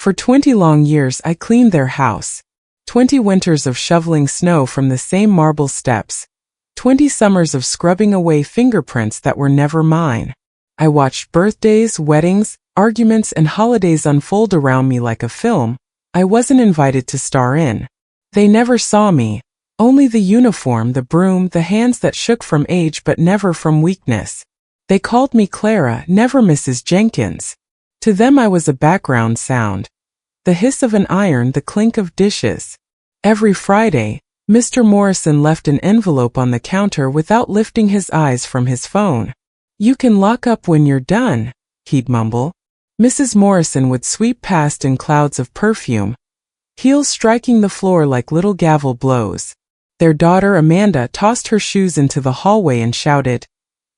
For 20 long years I cleaned their house. 20 winters of shoveling snow from the same marble steps. 20 summers of scrubbing away fingerprints that were never mine. I watched birthdays, weddings, arguments, and holidays unfold around me like a film I wasn't invited to star in. They never saw me. Only the uniform, the broom, the hands that shook from age but never from weakness. They called me Clara, never Mrs. Jenkins. To them I was a background sound. The hiss of an iron, the clink of dishes. Every Friday, Mr. Morrison left an envelope on the counter without lifting his eyes from his phone. "You can lock up when you're done," he'd mumble. Mrs. Morrison would sweep past in clouds of perfume, heels striking the floor like little gavel blows. Their daughter Amanda tossed her shoes into the hallway and shouted,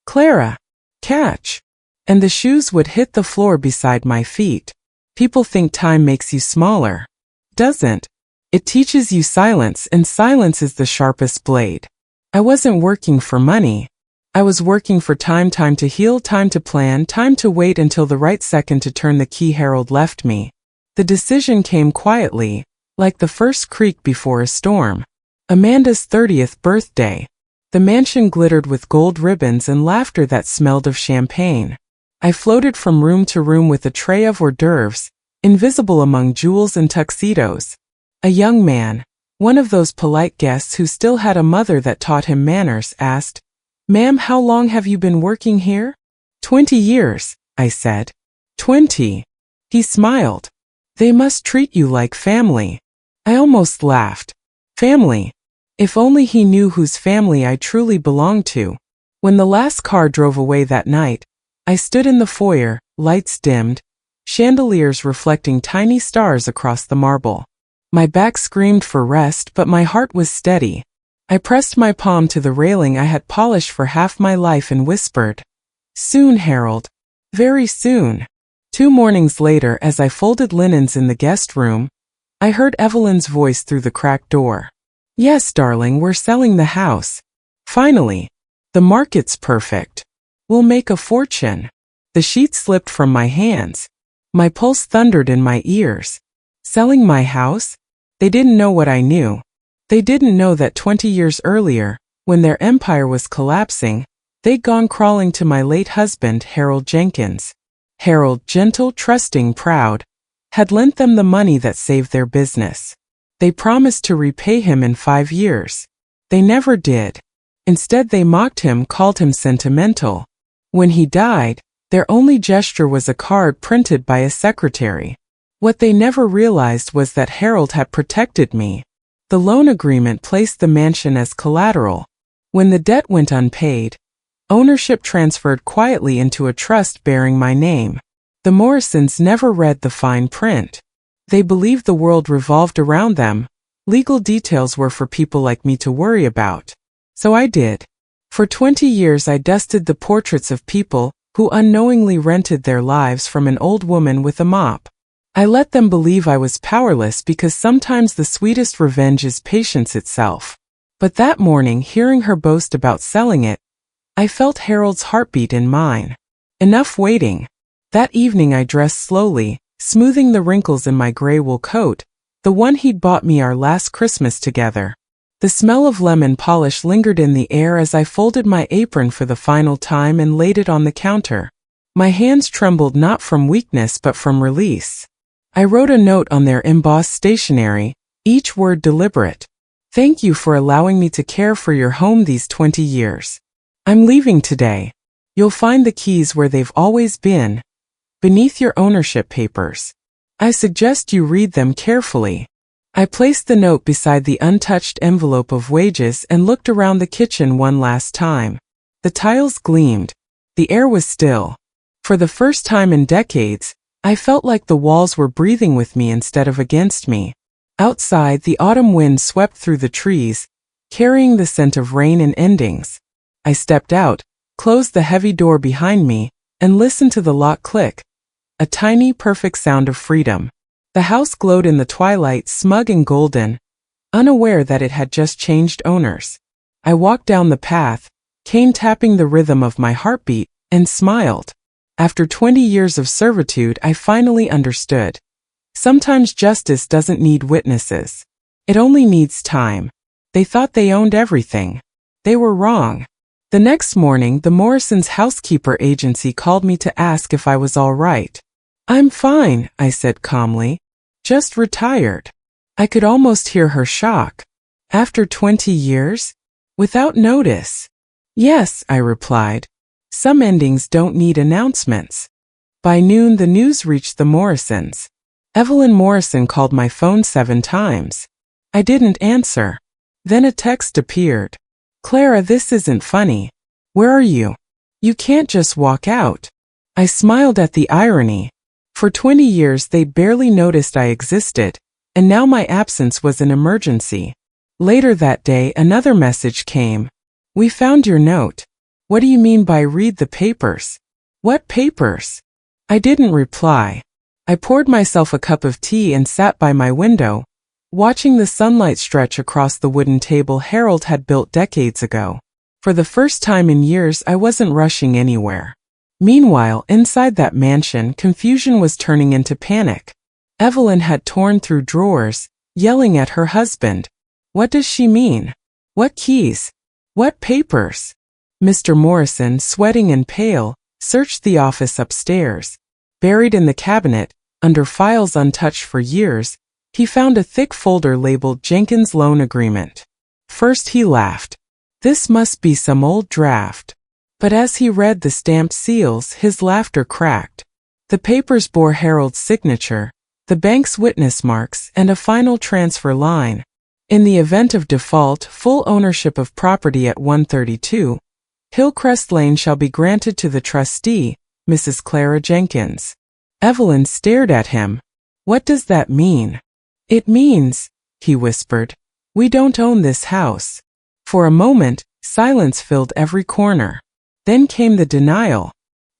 "Clara, catch!" And the shoes would hit the floor beside my feet. People think time makes you smaller. Doesn't. It teaches you silence, and silence is the sharpest blade. I wasn't working for money. I was working for time to heal, time to plan, time to wait until the right second to turn the key. Harold left me. The decision came quietly, like the first creak before a storm. Amanda's 30th birthday. The mansion glittered with gold ribbons and laughter that smelled of champagne. I floated from room to room with a tray of hors d'oeuvres, invisible among jewels and tuxedos. A young man, one of those polite guests who still had a mother that taught him manners, asked, "Ma'am, how long have you been working here?" 20 years, I said. 20. He smiled. "They must treat you like family." I almost laughed. Family. If only he knew whose family I truly belonged to. When the last car drove away that night, I stood in the foyer, lights dimmed, chandeliers reflecting tiny stars across the marble. My back screamed for rest, but my heart was steady. I pressed my palm to the railing I had polished for half my life and whispered, "Soon, Harold. Very soon." 2 mornings later, as I folded linens in the guest room, I heard Evelyn's voice through the cracked door. "Yes, darling, we're selling the house. Finally. The market's perfect. We'll make a fortune." The sheet slipped from my hands. My pulse thundered in my ears. Selling my house? They didn't know what I knew. They didn't know that 20 years earlier, when their empire was collapsing, they'd gone crawling to my late husband, Harold Jenkins. Harold, gentle, trusting, proud, had lent them the money that saved their business. They promised to repay him in 5 years. They never did. Instead, they mocked him, called him sentimental. When he died, their only gesture was a card printed by a secretary. What they never realized was that Harold had protected me. The loan agreement placed the mansion as collateral. When the debt went unpaid, ownership transferred quietly into a trust bearing my name. The Morrisons never read the fine print. They believed the world revolved around them. Legal details were for people like me to worry about. So I did. For 20 years I dusted the portraits of people who unknowingly rented their lives from an old woman with a mop. I let them believe I was powerless because sometimes the sweetest revenge is patience itself. But that morning, hearing her boast about selling it, I felt Harold's heartbeat in mine. Enough waiting. That evening I dressed slowly, smoothing the wrinkles in my gray wool coat, the one he'd bought me our last Christmas together. The smell of lemon polish lingered in the air as I folded my apron for the final time and laid it on the counter. My hands trembled not from weakness but from release. I wrote a note on their embossed stationery, each word deliberate. "Thank you for allowing me to care for your home these 20 years. I'm leaving today. You'll find the keys where they've always been, beneath your ownership papers. I suggest you read them carefully." I placed the note beside the untouched envelope of wages and looked around the kitchen one last time. The tiles gleamed. The air was still. For the first time in decades, I felt like the walls were breathing with me instead of against me. Outside, the autumn wind swept through the trees, carrying the scent of rain and endings. I stepped out, closed the heavy door behind me, and listened to the lock click. A tiny, perfect sound of freedom. The house glowed in the twilight, smug and golden, unaware that it had just changed owners. I walked down the path, cane tapping the rhythm of my heartbeat, and smiled. After 20 years of servitude, I finally understood. Sometimes justice doesn't need witnesses. It only needs time. They thought they owned everything. They were wrong. The next morning, the Morrisons' housekeeper agency called me to ask if I was all right. "I'm fine," I said calmly. "Just retired." I could almost hear her shock. "After 20 years? Without notice?" "Yes," I replied. "Some endings don't need announcements." By noon, the news reached the Morrisons. Evelyn Morrison called my phone 7 times. I didn't answer. Then a text appeared. "Clara, this isn't funny. Where are you? You can't just walk out." I smiled at the irony. For 20 years they'd barely noticed I existed, and now my absence was an emergency. Later that day, another message came. "We found your note." "What do you mean by read the papers?" "What papers?" I didn't reply. I poured myself a cup of tea and sat by my window, watching the sunlight stretch across the wooden table Harold had built decades ago. For the first time in years, I wasn't rushing anywhere. Meanwhile, inside that mansion, confusion was turning into panic. Evelyn had torn through drawers, yelling at her husband. "What does she mean? What keys? What papers?" Mr. Morrison, sweating and pale, searched the office upstairs. Buried in the cabinet, under files untouched for years, he found a thick folder labeled Jenkins Loan Agreement. First he laughed. This must be some old draft. But as he read the stamped seals, his laughter cracked. The papers bore Harold's signature, the bank's witness marks, and a final transfer line. In the event of default, full ownership of property at 132 Hillcrest Lane shall be granted to the trustee, Mrs. Clara Jenkins. Evelyn stared at him. "What does that mean?" "It means," he whispered, "we don't own this house." For a moment, silence filled every corner. Then came the denial.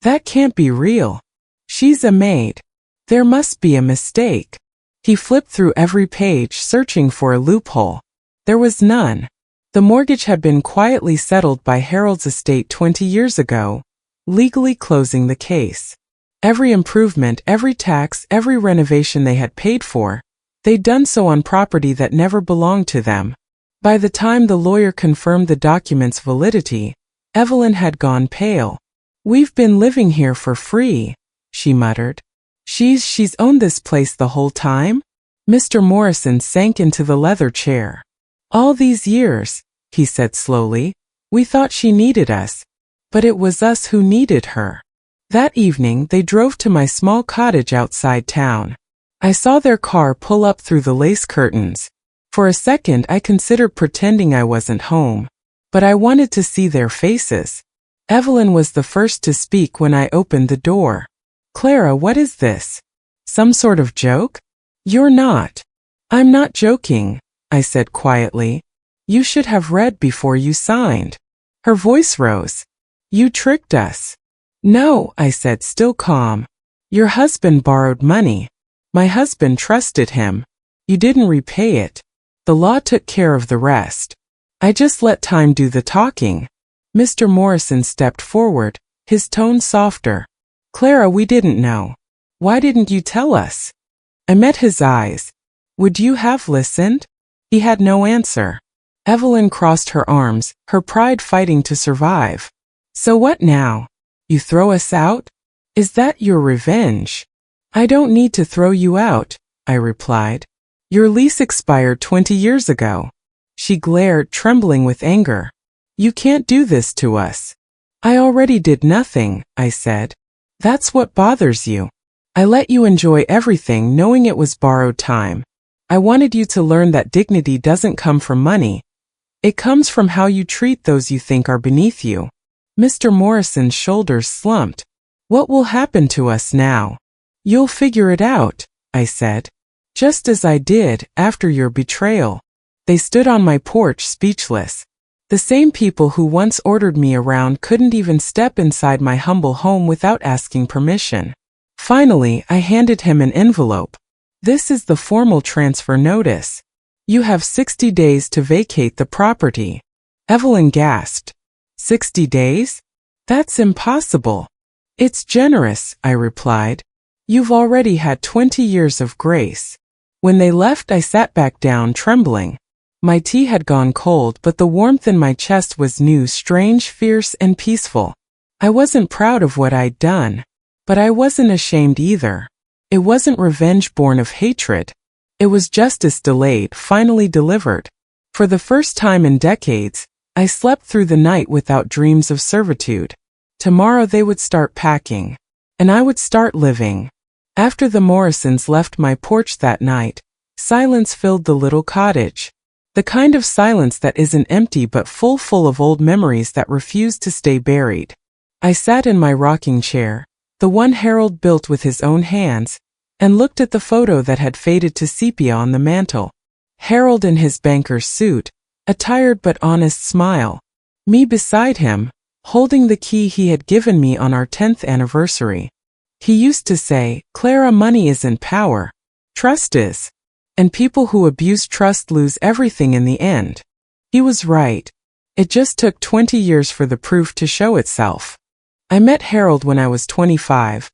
"That can't be real. She's a maid. There must be a mistake." He flipped through every page, searching for a loophole. There was none. The mortgage had been quietly settled by Harold's estate 20 years ago, legally closing the case. Every improvement, every tax, every renovation they had paid for, they'd done so on property that never belonged to them. By the time the lawyer confirmed the document's validity, Evelyn had gone pale. "We've been living here for free," she muttered. She's owned this place the whole time?" Mr. Morrison sank into the leather chair. "All these years," he said slowly, "we thought she needed us. But it was us who needed her." That evening, they drove to my small cottage outside town. I saw their car pull up through the lace curtains. For a second, I considered pretending I wasn't home. But I wanted to see their faces. Evelyn was the first to speak when I opened the door. "Clara, what is this? Some sort of joke?" "You're not." "I'm not joking," I said quietly. "You should have read before you signed." Her voice rose. "You tricked us." "No," I said, still calm. "Your husband borrowed money. My husband trusted him. You didn't repay it. The law took care of the rest. I just let time do the talking." Mr. Morrison stepped forward, his tone softer. "Clara, we didn't know. Why didn't you tell us?" I met his eyes. "Would you have listened?" He had no answer. Evelyn crossed her arms, her pride fighting to survive. "So what now? You throw us out? Is that your revenge?" "I don't need to throw you out," I replied. "Your lease expired 20 years ago." She glared, trembling with anger. "You can't do this to us." "I already did nothing," I said. "That's what bothers you. I let you enjoy everything knowing it was borrowed time. I wanted you to learn that dignity doesn't come from money. It comes from how you treat those you think are beneath you." Mr. Morrison's shoulders slumped. "What will happen to us now?" "You'll figure it out," I said. "Just as I did after your betrayal." They stood on my porch speechless. The same people who once ordered me around couldn't even step inside my humble home without asking permission. Finally, I handed him an envelope. "This is the formal transfer notice. You have 60 days to vacate the property." Evelyn gasped. 60 days? That's impossible." "It's generous," I replied. You've already had 20 years of grace. When they left, I sat back down, trembling. My tea had gone cold, but the warmth in my chest was new, strange, fierce, and peaceful. I wasn't proud of what I'd done, but I wasn't ashamed either. It wasn't revenge born of hatred. It was justice delayed, finally delivered. For the first time in decades, I slept through the night without dreams of servitude. Tomorrow they would start packing, and I would start living. After the Morrisons left my porch that night, silence filled the little cottage. The kind of silence that isn't empty but full of old memories that refuse to stay buried. I sat in my rocking chair, the one Harold built with his own hands, and looked at the photo that had faded to sepia on the mantel. Harold in his banker's suit, a tired but honest smile. Me beside him, holding the key he had given me on our 10th anniversary. He used to say, "Clara, money isn't power. Trust is. And people who abuse trust lose everything in the end." He was right. It just took 20 years for the proof to show itself. I met Harold when I was 25,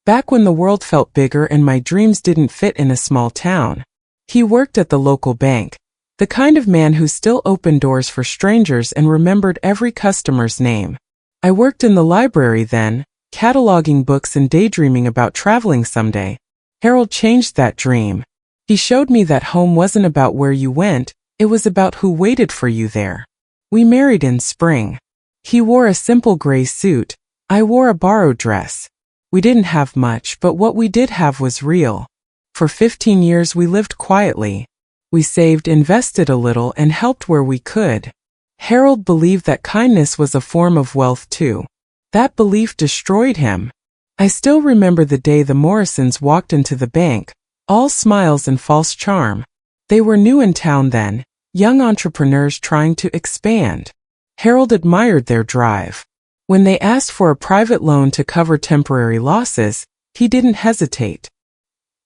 back when the world felt bigger and my dreams didn't fit in a small town. He worked at the local bank, the kind of man who still opened doors for strangers and remembered every customer's name. I worked in the library then, cataloging books and daydreaming about traveling someday. Harold changed that dream. He showed me that home wasn't about where you went, it was about who waited for you there. We married in spring. He wore a simple gray suit. I wore a borrowed dress. We didn't have much, but what we did have was real. For 15 years we lived quietly. We saved, invested a little, and helped where we could. Harold believed that kindness was a form of wealth too. That belief destroyed him. I still remember the day the Morrisons walked into the bank, all smiles and false charm. They were new in town then, young entrepreneurs trying to expand. Harold admired their drive. When they asked for a private loan to cover temporary losses, he didn't hesitate.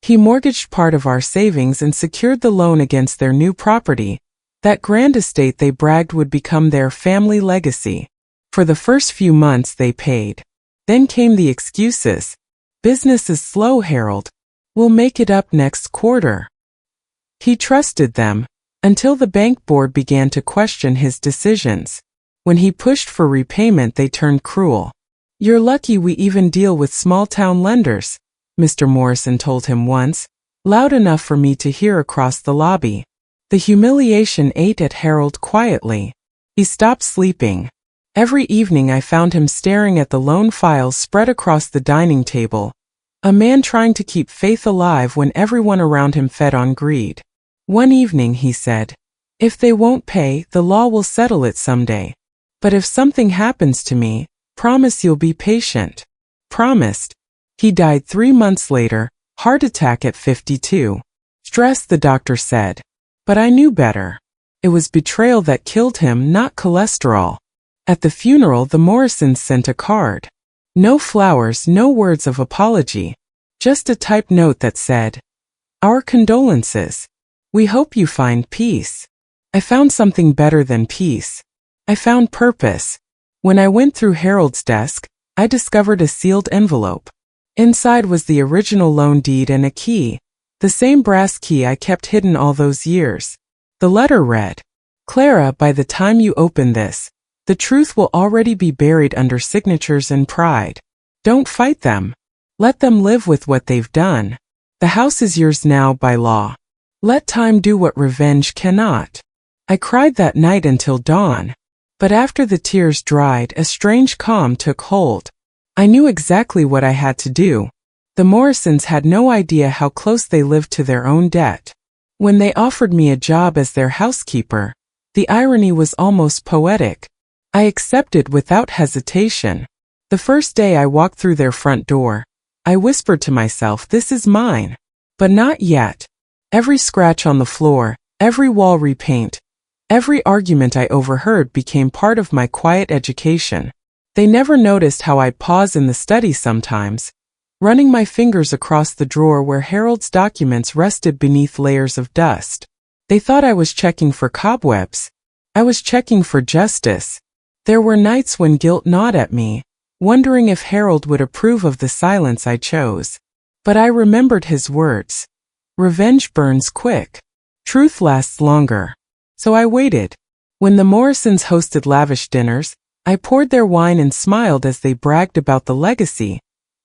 He mortgaged part of our savings and secured the loan against their new property, that grand estate they bragged would become their family legacy. For the first few months they paid. Then came the excuses. "Business is slow, Harold. We'll make it up next quarter." He trusted them, until the bank board began to question his decisions. When he pushed for repayment, they turned cruel. "You're lucky we even deal with small-town lenders," Mr. Morrison told him once, loud enough for me to hear across the lobby. The humiliation ate at Harold quietly. He stopped sleeping. Every evening I found him staring at the loan files spread across the dining table, a man trying to keep faith alive when everyone around him fed on greed. One evening he said, "If they won't pay, the law will settle it someday. But if something happens to me, promise you'll be patient." Promised. He died 3 months later, heart attack at 52. Stress, the doctor said. But I knew better. It was betrayal that killed him, not cholesterol. At the funeral, the Morrisons sent a card. No flowers, no words of apology. Just a typed note that said, "Our condolences. We hope you find peace." I found something better than peace. I found purpose. When I went through Harold's desk, I discovered a sealed envelope. Inside was the original loan deed and a key, the same brass key I kept hidden all those years. The letter read, "Clara, by the time you open this, the truth will already be buried under signatures and pride. Don't fight them. Let them live with what they've done. The house is yours now by law. Let time do what revenge cannot." I cried that night until dawn. But after the tears dried, a strange calm took hold. I knew exactly what I had to do. The Morrisons had no idea how close they lived to their own debt. When they offered me a job as their housekeeper, the irony was almost poetic. I accepted without hesitation. The first day I walked through their front door, I whispered to myself, "This is mine." But not yet. Every scratch on the floor, every wall repaint, every argument I overheard became part of my quiet education. They never noticed how I'd pause in the study sometimes, running my fingers across the drawer where Harold's documents rested beneath layers of dust. They thought I was checking for cobwebs. I was checking for justice. There were nights when guilt gnawed at me, wondering if Harold would approve of the silence I chose. But I remembered his words. Revenge burns quick. Truth lasts longer. So I waited. When the Morrisons hosted lavish dinners, I poured their wine and smiled as they bragged about the legacy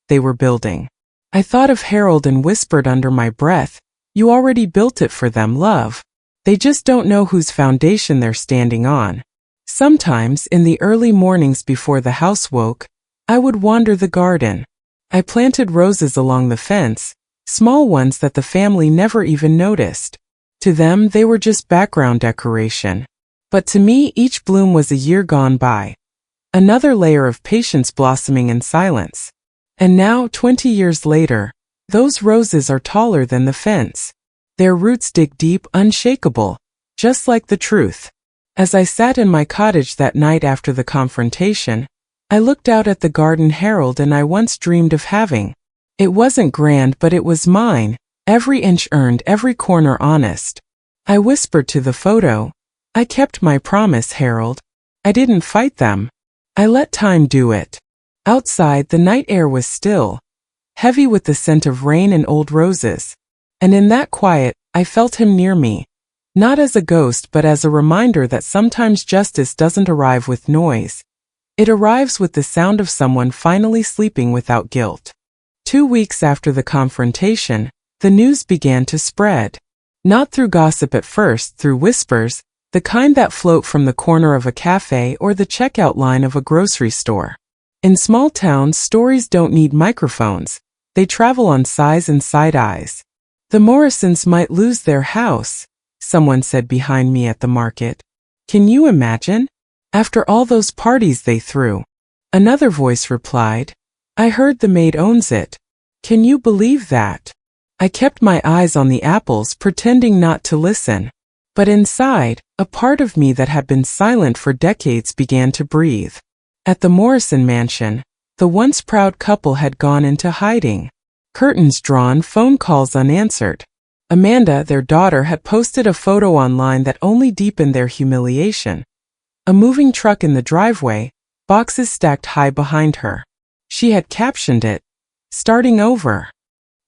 they were building. I thought of Harold and whispered under my breath, "You already built it for them, love. They just don't know whose foundation they're standing on." Sometimes, in the early mornings before the house woke, I would wander the garden. I planted roses along the fence, small ones that the family never even noticed. To them, they were just background decoration. But to me, each bloom was a year gone by. Another layer of patience blossoming in silence. And now, 20 years later, those roses are taller than the fence. Their roots dig deep, unshakable, just like the truth. As I sat in my cottage that night after the confrontation, I looked out at the garden Harold and I once dreamed of having. It wasn't grand, but it was mine, every inch earned, every corner honest. I whispered to the photo, "I kept my promise, Harold. I didn't fight them. I let time do it." Outside, the night air was still, heavy with the scent of rain and old roses. And in that quiet, I felt him near me. Not as a ghost, but as a reminder that sometimes justice doesn't arrive with noise. It arrives with the sound of someone finally sleeping without guilt. 2 weeks after the confrontation, the news began to spread. Not through gossip at first, through whispers, the kind that float from the corner of a cafe or the checkout line of a grocery store. In small towns, stories don't need microphones. They travel on sighs and side eyes. "The Morrisons might lose their house," someone said behind me at the market. "Can you imagine? After all those parties they threw." Another voice replied, "I heard the maid owns it. Can you believe that?" I kept my eyes on the apples, pretending not to listen. But inside, a part of me that had been silent for decades began to breathe. At the Morrison mansion, the once proud couple had gone into hiding. Curtains drawn, phone calls unanswered. Amanda, their daughter, had posted a photo online that only deepened their humiliation. A moving truck in the driveway, boxes stacked high behind her. She had captioned it, "Starting over."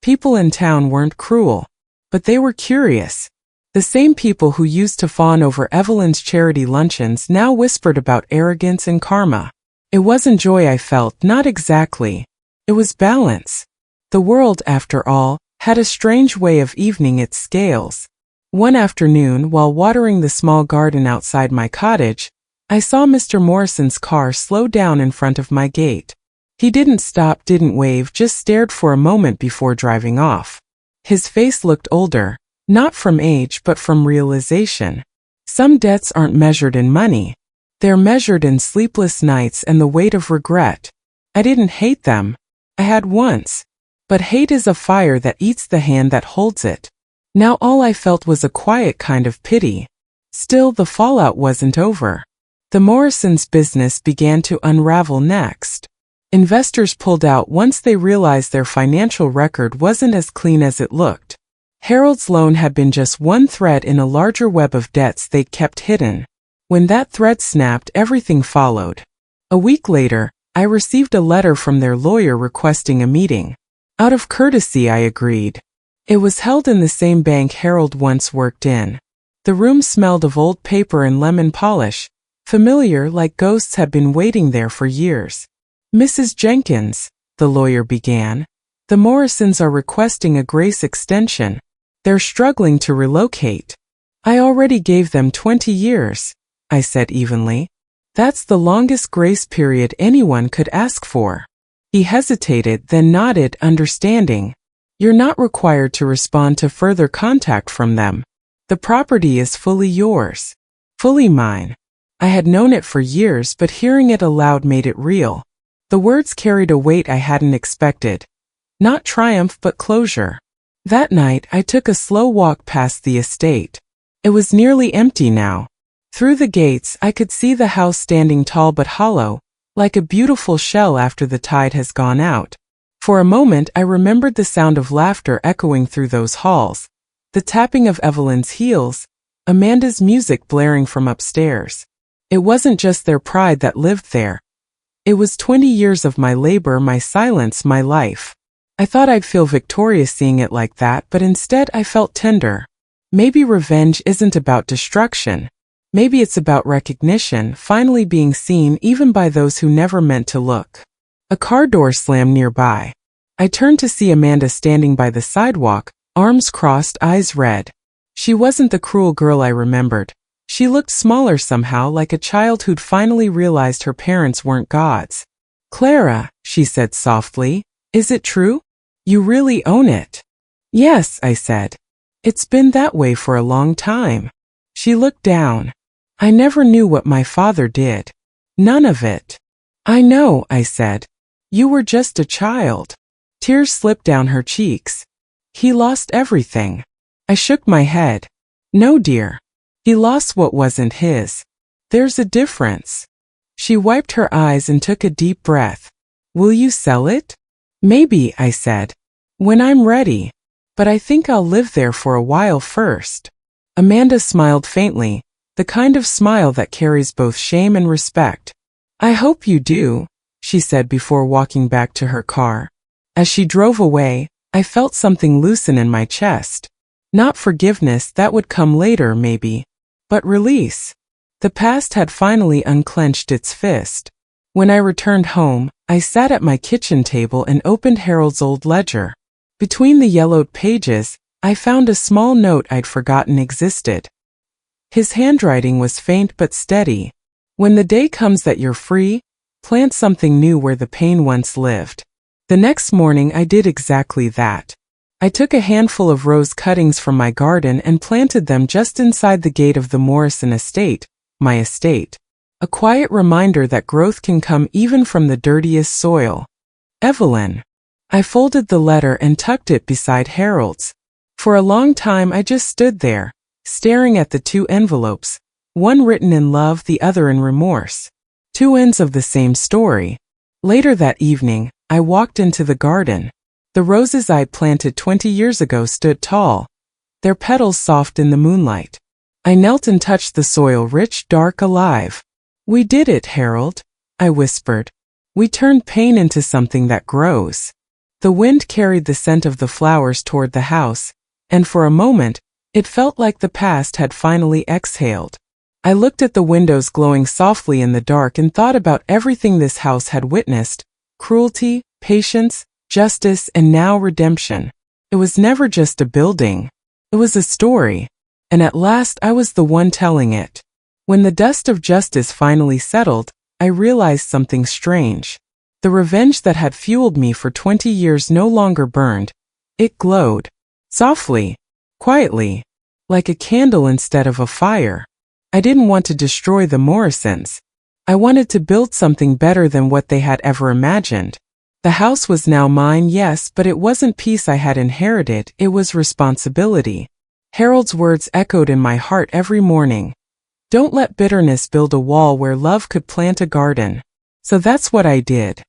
People in town weren't cruel, but they were curious. The same people who used to fawn over Evelyn's charity luncheons now whispered about arrogance and karma. It wasn't joy I felt, not exactly. It was balance. The world, after all, had a strange way of evening its scales. One afternoon, while watering the small garden outside my cottage, I saw Mr. Morrison's car slow down in front of my gate. He didn't stop, didn't wave, just stared for a moment before driving off. His face looked older, not from age but from realization. Some debts aren't measured in money. They're measured in sleepless nights and the weight of regret. I didn't hate them. I had once. But hate is a fire that eats the hand that holds it. Now all I felt was a quiet kind of pity. Still, the fallout wasn't over. The Morrisons' business began to unravel next. Investors pulled out once they realized their financial record wasn't as clean as it looked. Harold's loan had been just one thread in a larger web of debts they'd kept hidden. When that thread snapped, everything followed. A week later, I received a letter from their lawyer requesting a meeting. Out of courtesy, I agreed. It was held in the same bank Harold once worked in. The room smelled of old paper and lemon polish, familiar, like ghosts had been waiting there for years. "Mrs. Jenkins," the lawyer began, "the Morrisons are requesting a grace extension. They're struggling to relocate." "I already gave them 20 years, I said evenly. "That's the longest grace period anyone could ask for." He hesitated, then nodded, understanding. "You're not required to respond to further contact from them. The property is fully yours. Fully mine." I had known it for years, but hearing it aloud made it real. The words carried a weight I hadn't expected. Not triumph, but closure. That night, I took a slow walk past the estate. It was nearly empty now. Through the gates, I could see the house standing tall but hollow, like a beautiful shell after the tide has gone out. For a moment, I remembered the sound of laughter echoing through those halls, the tapping of Evelyn's heels, Amanda's music blaring from upstairs. It wasn't just their pride that lived there. It was 20 years of my labor, my silence, my life. I thought I'd feel victorious seeing it like that, but instead I felt tender. Maybe revenge isn't about destruction. Maybe it's about recognition, finally being seen even by those who never meant to look. A car door slammed nearby. I turned to see Amanda standing by the sidewalk, arms crossed, eyes red. She wasn't the cruel girl I remembered. She looked smaller somehow, like a child who'd finally realized her parents weren't gods. "Clara," she said softly, "is it true? You really own it?" "Yes," I said. "It's been that way for a long time." She looked down. "I never knew what my father did. None of it." "I know," I said. "You were just a child." Tears slipped down her cheeks. "He lost everything." I shook my head. "No, dear. He lost what wasn't his. There's a difference." She wiped her eyes and took a deep breath. "Will you sell it?" "Maybe," I said. "When I'm ready. But I think I'll live there for a while first." Amanda smiled faintly, the kind of smile that carries both shame and respect. "I hope you do," she said before walking back to her car. As she drove away, I felt something loosen in my chest. Not forgiveness, that would come later maybe, but release. The past had finally unclenched its fist. When I returned home, I sat at my kitchen table and opened Harold's old ledger. Between the yellowed pages, I found a small note I'd forgotten existed. His handwriting was faint but steady. "When the day comes that you're free, plant something new where the pain once lived." The next morning I did exactly that. I took a handful of rose cuttings from my garden and planted them just inside the gate of the Morrison estate, my estate. A quiet reminder that growth can come even from the dirtiest soil. Evelyn. I folded the letter and tucked it beside Harold's. For a long time I just stood there, staring at the two envelopes, one written in love, the other in remorse. Two ends of the same story. Later that evening, I walked into the garden. The roses I'd planted 20 years ago stood tall, their petals soft in the moonlight. I knelt and touched the soil, rich, dark, alive. "We did it, Harold," I whispered. "We turned pain into something that grows." The wind carried the scent of the flowers toward the house, and for a moment, it felt like the past had finally exhaled. I looked at the windows glowing softly in the dark and thought about everything this house had witnessed: cruelty, patience, justice, and now redemption. It was never just a building. It was a story. And at last I was the one telling it. When the dust of justice finally settled, I realized something strange. The revenge that had fueled me for 20 years no longer burned. It glowed. Softly. Quietly. Like a candle instead of a fire. I didn't want to destroy the Morrisons. I wanted to build something better than what they had ever imagined. The house was now mine, yes, but it wasn't peace I had inherited, it was responsibility. Harold's words echoed in my heart every morning. Don't let bitterness build a wall where love could plant a garden. So that's what I did.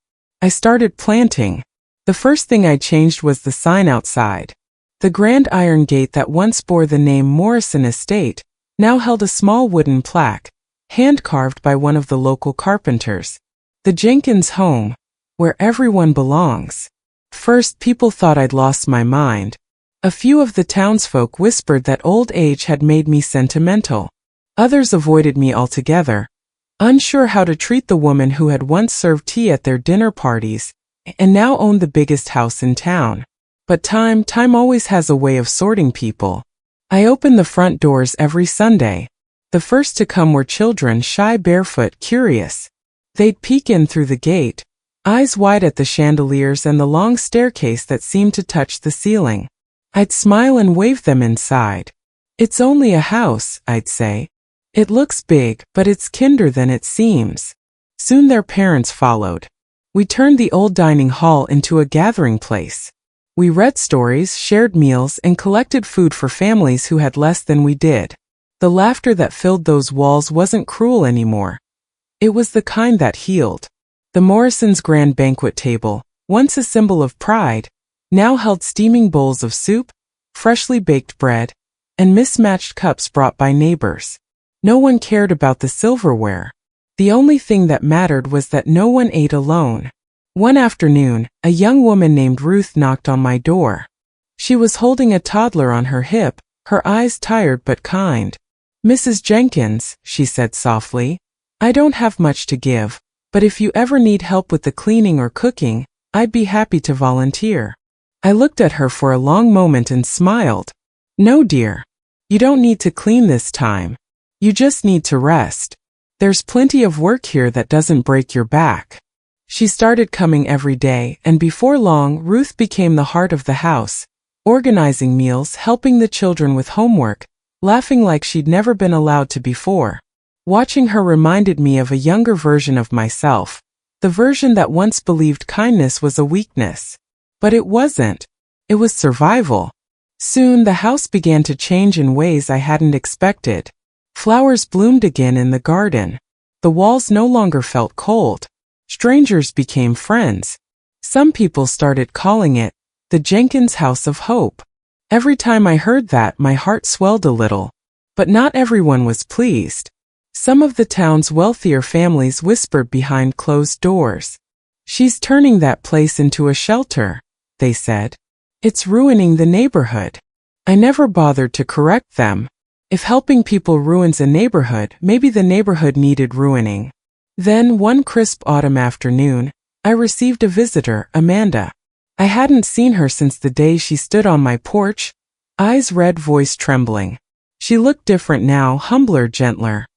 I started planting. The first thing I changed was the sign outside. The grand iron gate that once bore the name Morrison Estate now held a small wooden plaque, hand-carved by one of the local carpenters. The Jenkins home, where everyone belongs. First, people thought I'd lost my mind. A few of the townsfolk whispered that old age had made me sentimental. Others avoided me altogether, unsure how to treat the woman who had once served tea at their dinner parties and now owned the biggest house in town. But time always has a way of sorting people. I opened the front doors every Sunday. The first to come were children, shy, barefoot, curious. They'd peek in through the gate, eyes wide at the chandeliers and the long staircase that seemed to touch the ceiling. I'd smile and wave them inside. "It's only a house," I'd say. "It looks big, but it's kinder than it seems." Soon their parents followed. We turned the old dining hall into a gathering place. We read stories, shared meals, and collected food for families who had less than we did. The laughter that filled those walls wasn't cruel anymore. It was the kind that healed. The Morrisons' grand banquet table, once a symbol of pride, now held steaming bowls of soup, freshly baked bread, and mismatched cups brought by neighbors. No one cared about the silverware. The only thing that mattered was that no one ate alone. One afternoon, a young woman named Ruth knocked on my door. She was holding a toddler on her hip, her eyes tired but kind. "Mrs. Jenkins," she said softly, "I don't have much to give, but if you ever need help with the cleaning or cooking, I'd be happy to volunteer." I looked at her for a long moment and smiled. "No, dear. You don't need to clean this time. You just need to rest. There's plenty of work here that doesn't break your back." She started coming every day, and before long, Ruth became the heart of the house, organizing meals, helping the children with homework, laughing like she'd never been allowed to before. Watching her reminded me of a younger version of myself, the version that once believed kindness was a weakness. But it wasn't. It was survival. Soon the house began to change in ways I hadn't expected. Flowers bloomed again in the garden. The walls no longer felt cold. Strangers became friends. Some people started calling it the Jenkins House of Hope. Every time I heard that, my heart swelled a little. But not everyone was pleased. Some of the town's wealthier families whispered behind closed doors. "She's turning that place into a shelter," they said. "It's ruining the neighborhood." I never bothered to correct them. If helping people ruins a neighborhood, maybe the neighborhood needed ruining. Then, one crisp autumn afternoon, I received a visitor, Amanda. I hadn't seen her since the day she stood on my porch, eyes red, voice trembling. She looked different now, humbler, gentler.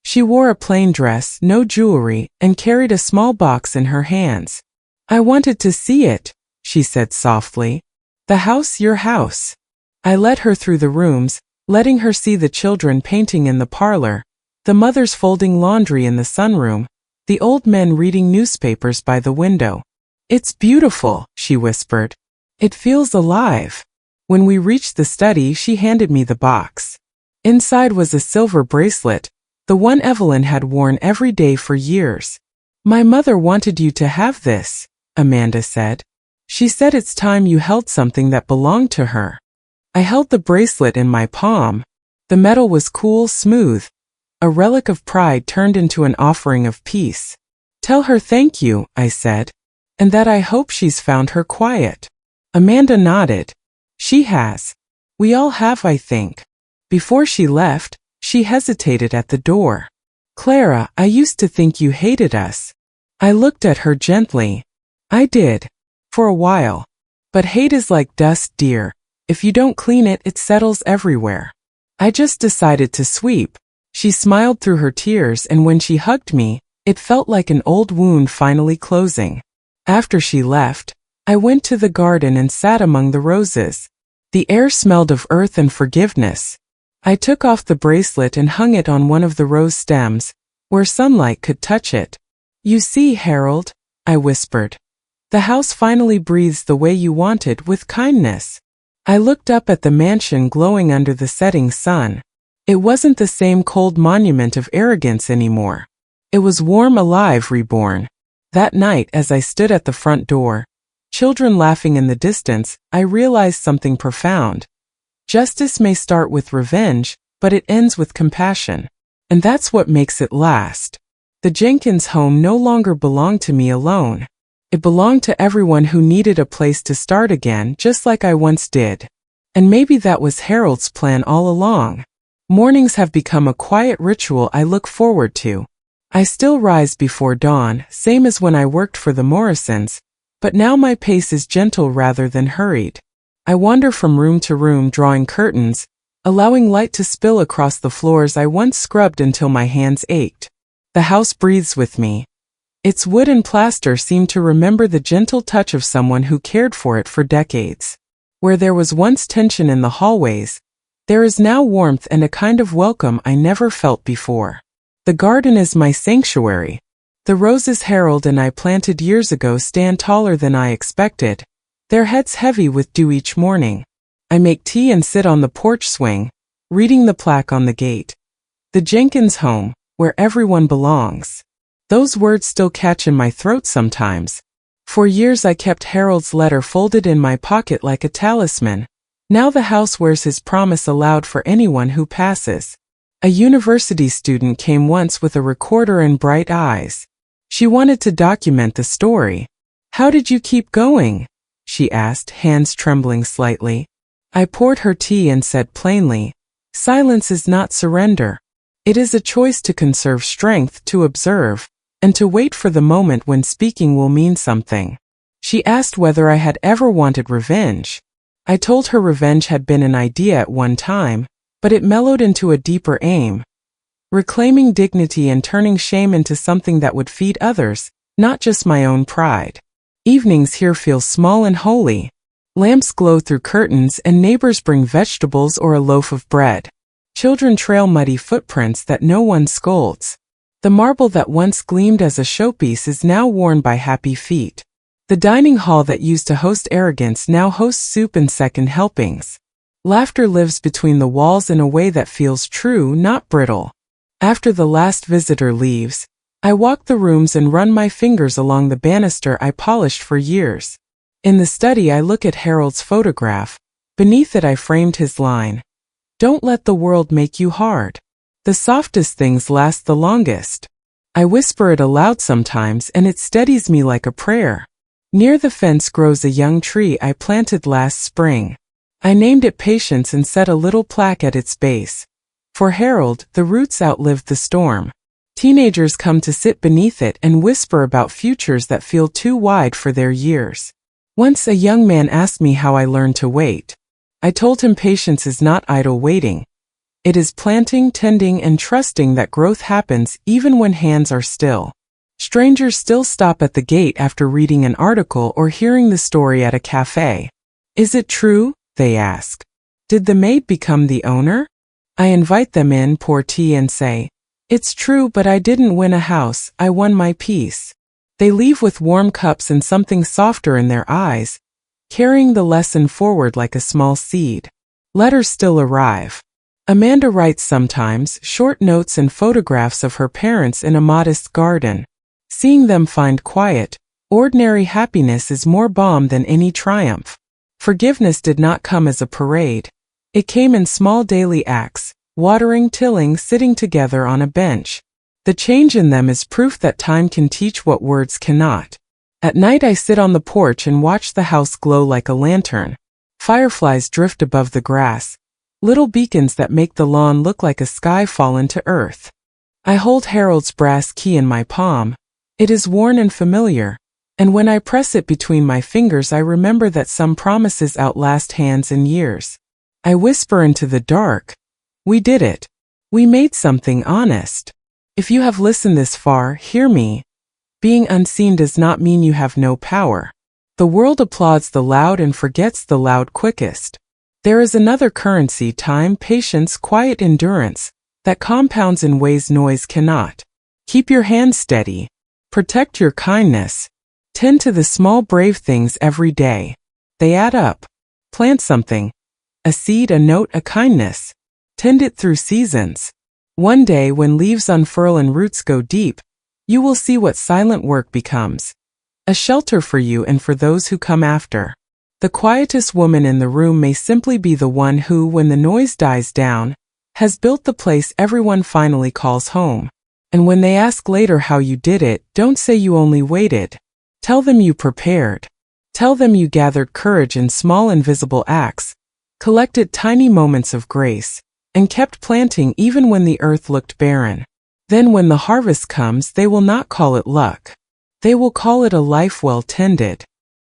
She wore a plain dress, no jewelry, and carried a small box in her hands. "I wanted to see it," she said softly. "The house, your house." I led her through the rooms, letting her see the children painting in the parlor, the mothers folding laundry in the sunroom, the old men reading newspapers by the window. "It's beautiful," she whispered. "It feels alive." When we reached the study, she handed me the box. Inside was a silver bracelet, the one Evelyn had worn every day for years. "My mother wanted you to have this," Amanda said. "She said it's time you held something that belonged to her." I held the bracelet in my palm. The metal was cool, smooth, a relic of pride turned into an offering of peace. "Tell her thank you," I said, "and that I hope she's found her quiet." Amanda nodded. "She has. We all have, I think." Before she left, she hesitated at the door. "Clara, I used to think you hated us." I looked at her gently. "I did. For a while. But hate is like dust, dear. If you don't clean it, it settles everywhere. I just decided to sweep." She smiled through her tears, and when she hugged me, it felt like an old wound finally closing. After she left, I went to the garden and sat among the roses. The air smelled of earth and forgiveness. I took off the bracelet and hung it on one of the rose stems, where sunlight could touch it. "You see, Harold," I whispered, "the house finally breathes the way you want it, with kindness." I looked up at the mansion glowing under the setting sun. It wasn't the same cold monument of arrogance anymore. It was warm, alive, reborn. That night, as I stood at the front door, children laughing in the distance, I realized something profound. Justice may start with revenge, but it ends with compassion. And that's what makes it last. The Jenkins home no longer belonged to me alone. It belonged to everyone who needed a place to start again, just like I once did. And maybe that was Harold's plan all along. Mornings have become a quiet ritual I look forward to. I still rise before dawn, same as when I worked for the Morrisons, but now my pace is gentle rather than hurried. I wander from room to room drawing curtains, allowing light to spill across the floors I once scrubbed until my hands ached. The house breathes with me. Its wood and plaster seem to remember the gentle touch of someone who cared for it for decades. Where there was once tension in the hallways, there is now warmth and a kind of welcome I never felt before. The garden is my sanctuary. The roses Harold and I planted years ago stand taller than I expected, their heads heavy with dew each morning. I make tea and sit on the porch swing, reading the plaque on the gate. The Jenkins home, where everyone belongs. Those words still catch in my throat sometimes. For years I kept Harold's letter folded in my pocket like a talisman. Now the house wears his promise aloud for anyone who passes. A university student came once with a recorder and bright eyes. She wanted to document the story. How did you keep going? She asked, hands trembling slightly. I poured her tea and said plainly, silence is not surrender. It is a choice to conserve strength to observe, and to wait for the moment when speaking will mean something. She asked whether I had ever wanted revenge. I told her revenge had been an idea at one time, but it mellowed into a deeper aim. Reclaiming dignity and turning shame into something that would feed others, not just my own pride. Evenings here feel small and holy. Lamps glow through curtains and neighbors bring vegetables or a loaf of bread. Children trail muddy footprints that no one scolds. The marble that once gleamed as a showpiece is now worn by happy feet. The dining hall that used to host arrogance now hosts soup and second helpings. Laughter lives between the walls in a way that feels true, not brittle. After the last visitor leaves, I walk the rooms and run my fingers along the banister I polished for years. In the study I look at Harold's photograph. Beneath it I framed his line. Don't let the world make you hard. The softest things last the longest. I whisper it aloud sometimes and it steadies me like a prayer. Near the fence grows a young tree I planted last spring. I named it Patience and set a little plaque at its base. For Harold, the roots outlived the storm. Teenagers come to sit beneath it and whisper about futures that feel too wide for their years. Once a young man asked me how I learned to wait. I told him patience is not idle waiting. It is planting, tending, and trusting that growth happens even when hands are still. Strangers still stop at the gate after reading an article or hearing the story at a cafe. Is it true? They ask. Did the maid become the owner? I invite them in, pour tea, and say, it's true, but I didn't win a house, I won my peace. They leave with warm cups and something softer in their eyes, carrying the lesson forward like a small seed. Letters still arrive. Amanda writes sometimes, short notes and photographs of her parents in a modest garden. Seeing them find quiet, ordinary happiness is more balm than any triumph. Forgiveness did not come as a parade. It came in small daily acts, watering, tilling, sitting together on a bench. The change in them is proof that time can teach what words cannot. At night I sit on the porch and watch the house glow like a lantern. Fireflies drift above the grass, little beacons that make the lawn look like a sky fallen to earth. I hold Harold's brass key in my palm. It is worn and familiar, and when I press it between my fingers I remember that some promises outlast hands and years. I whisper into the dark, we did it. We made something honest. If you have listened this far, hear me. Being unseen does not mean you have no power. The world applauds the loud and forgets the loud quickest. There is another currency, time, patience, quiet endurance, that compounds in ways noise cannot. Keep your hand steady. Protect your kindness. Tend to the small brave things every day. They add up. Plant something. A seed, a note, a kindness. Tend it through seasons. One day when leaves unfurl and roots go deep, you will see what silent work becomes. A shelter for you and for those who come after. The quietest woman in the room may simply be the one who, when the noise dies down, has built the place everyone finally calls home. And when they ask later how you did it, don't say you only waited. Tell them you prepared. Tell them you gathered courage in small invisible acts, collected tiny moments of grace, and kept planting even when the earth looked barren. Then when the harvest comes, they will not call it luck. They will call it a life well tended.